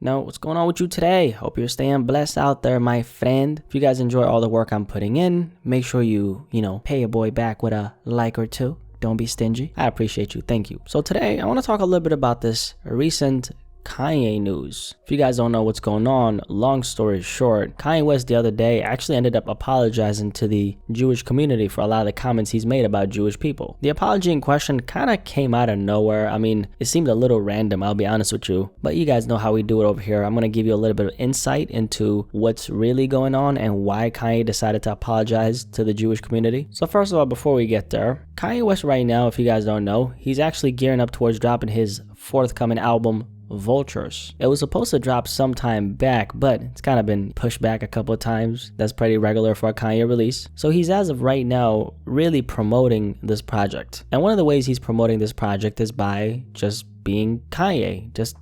Now, what's going on with you today? Hope you're staying blessed out there, my friend. If you guys enjoy all the work I'm putting in, make sure you pay a boy back with a like or two. Don't be stingy. I appreciate you. Thank you. So today, I want to talk a little bit about this recent Kanye news. If you guys don't know what's going on, long story short, Kanye West the other day actually ended up apologizing to the Jewish community for a lot of the comments he's made about Jewish people. The apology in question kind of came out of nowhere. I mean, it seemed a little random, I'll be honest with you, but you guys know how we do it over here. I'm going to give you a little bit of insight into what's really going on and why Kanye decided to apologize to the Jewish community. So first of all, before we get there, Kanye West right now, if you guys don't know, he's actually gearing up towards dropping his forthcoming album, Vultures. It was supposed to drop sometime back, but it's kind of been pushed back a couple of times. That's pretty regular for a Kanye release. So he's, as of right now, really promoting this project. And one of the ways he's promoting this project is by just being Kanye, just,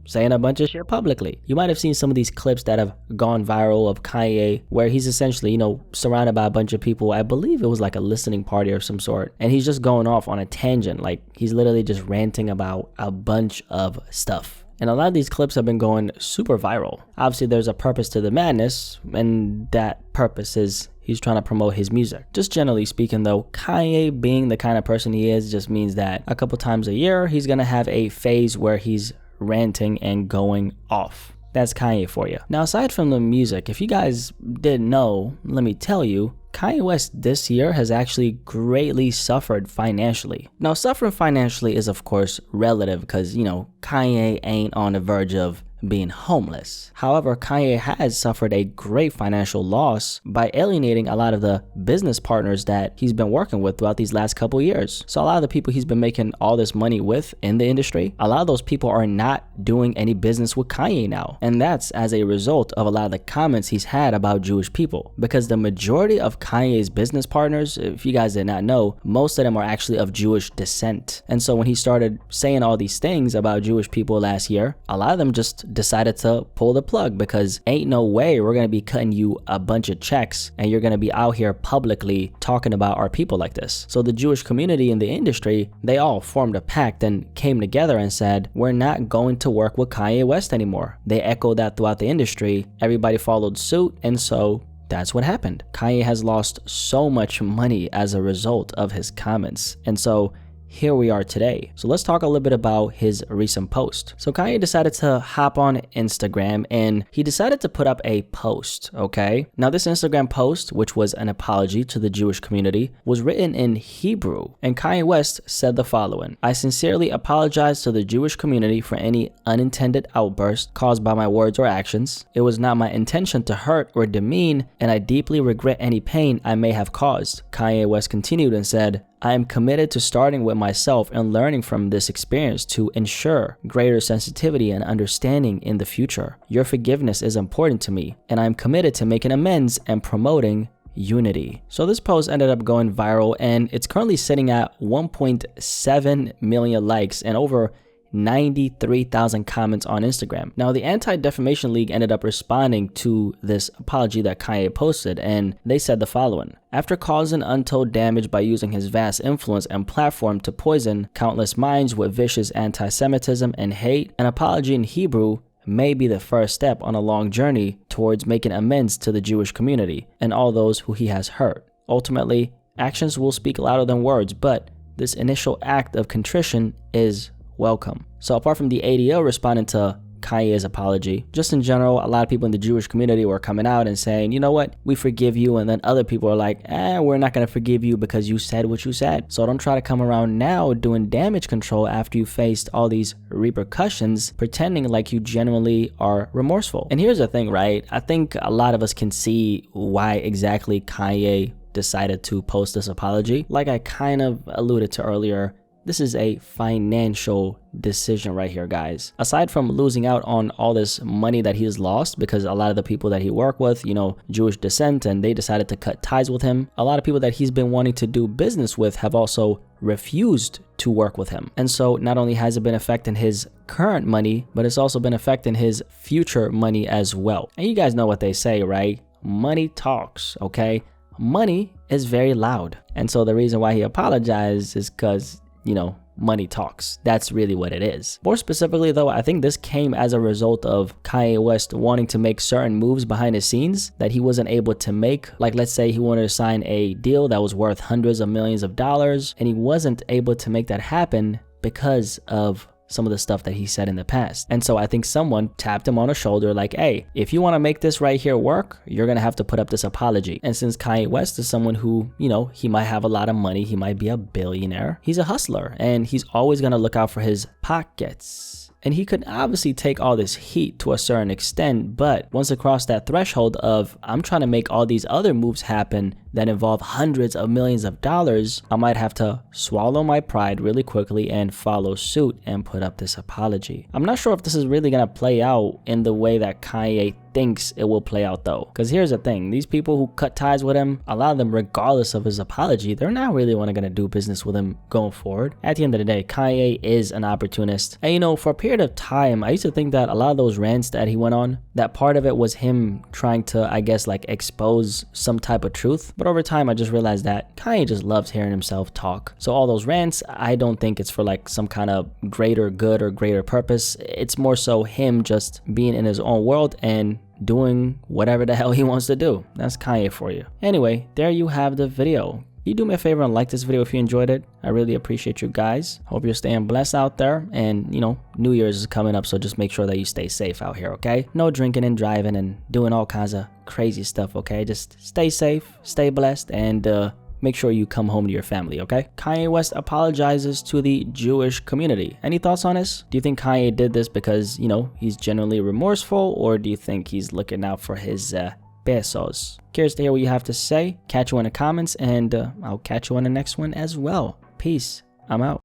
saying a bunch of shit publicly. You might have seen some of these clips that have gone viral of Kanye where he's essentially, surrounded by a bunch of people. I believe it was like a listening party of some sort. And he's just going off on a tangent. Like he's literally just ranting about a bunch of stuff. And a lot of these clips have been going super viral. Obviously, there's a purpose to the madness, and that purpose is he's trying to promote his music. Just generally speaking though, Kanye being the kind of person he is just means that a couple times a year, he's gonna have a phase where he's ranting and going off. That's Kanye for you. Now, aside from the music, if you guys didn't know, let me tell you, Kanye West this year has actually greatly suffered financially. Now, suffering financially is of course relative because, Kanye ain't on the verge of being homeless. However, Kanye has suffered a great financial loss by alienating a lot of the business partners that he's been working with throughout these last couple years. So a lot of the people he's been making all this money with in the industry, a lot of those people are not doing any business with Kanye now. And that's as a result of a lot of the comments he's had about Jewish people. Because the majority of Kanye's business partners, if you guys did not know, most of them are actually of Jewish descent. And so when he started saying all these things about Jewish people last year, a lot of them just decided to pull the plug because ain't no way we're going to be cutting you a bunch of checks and you're going to be out here publicly talking about our people like this. So the Jewish community in the industry, they all formed a pact and came together and said, we're not going to work with Kanye West anymore. They echoed that throughout the industry. Everybody followed suit, and so that's what happened. Kanye has lost so much money as a result of his comments. And so here we are today. So let's talk a little bit about his recent post. So Kanye decided to hop on Instagram and he decided to put up a post, okay? Now this Instagram post, which was an apology to the Jewish community, was written in Hebrew. And Kanye West said the following: I sincerely apologize to the Jewish community for any unintended outburst caused by my words or actions. It was not my intention to hurt or demean, and I deeply regret any pain I may have caused. Kanye West continued and said, I am committed to starting with myself and learning from this experience to ensure greater sensitivity and understanding in the future. Your forgiveness is important to me, and I am committed to making amends and promoting unity. So this post ended up going viral, and it's currently sitting at 1.7 million likes and over 93,000 comments on Instagram. Now, the Anti-Defamation League ended up responding to this apology that Kanye posted, and they said the following: after causing untold damage by using his vast influence and platform to poison countless minds with vicious anti-Semitism and hate, an apology in Hebrew may be the first step on a long journey towards making amends to the Jewish community and all those who he has hurt. Ultimately, actions will speak louder than words, but this initial act of contrition is welcome. So apart from the ADL responding to Kanye's apology, just in general, a lot of people in the Jewish community were coming out and saying, you know what, we forgive you. And then other people are like, we're not going to forgive you because you said what you said. So don't try to come around now doing damage control after you faced all these repercussions, pretending like you genuinely are remorseful. And here's the thing, right? I think a lot of us can see why exactly Kanye decided to post this apology. Like I kind of alluded to earlier, this is a financial decision right here, guys. Aside from losing out on all this money that he's lost because a lot of the people that he worked with, Jewish descent, and they decided to cut ties with him, a lot of people that he's been wanting to do business with have also refused to work with him. And so not only has it been affecting his current money, but it's also been affecting his future money as well. And you guys know what they say, right? Money talks, okay? Money is very loud. And so the reason why he apologized is because money talks. That's really what it is. More specifically though, I think this came as a result of Kanye West wanting to make certain moves behind the scenes that he wasn't able to make. Like, let's say he wanted to sign a deal that was worth hundreds of millions of dollars, and he wasn't able to make that happen because of some of the stuff that he said in the past. And so I think someone tapped him on the shoulder like, hey, if you want to make this right here work, you're going to have to put up this apology. And since Kanye West is someone who, you know, he might have a lot of money, he might be a billionaire, he's a hustler, and he's always going to look out for his pockets. And he could obviously take all this heat to a certain extent, but once across that threshold of, I'm trying to make all these other moves happen that involve hundreds of millions of dollars, I might have to swallow my pride really quickly and follow suit and put up this apology. I'm not sure if this is really gonna play out in the way that Kanye thinks it will play out though. Because here's the thing, these people who cut ties with him, a lot of them, regardless of his apology, they're not really gonna do business with him going forward. At the end of the day, Kanye is an opportunist. And you know, for a period of time, I used to think that a lot of those rants that he went on, that part of it was him trying to, I guess, like expose some type of truth. But over time, I just realized that Kanye just loves hearing himself talk. So all those rants, I don't think it's for like some kind of greater good or greater purpose. It's more so him just being in his own world and doing whatever the hell he wants to do. That's Kanye for you. Anyway, there you have the video. You do me a favor and like this video if you enjoyed it. I really appreciate you guys. Hope you're staying blessed out there. And, you know, New Year's is coming up, so just make sure that you stay safe out here, okay? No drinking and driving and doing all kinds of crazy stuff, okay? Just stay safe, stay blessed, and make sure you come home to your family, okay? Kanye West apologizes to the Jewish community. Any thoughts on this? Do you think Kanye did this because, you know, he's genuinely remorseful, or do you think he's looking out for his pesos? Curious to hear what you have to say. Catch you in the comments, and I'll catch you on the next one as well. Peace. I'm out.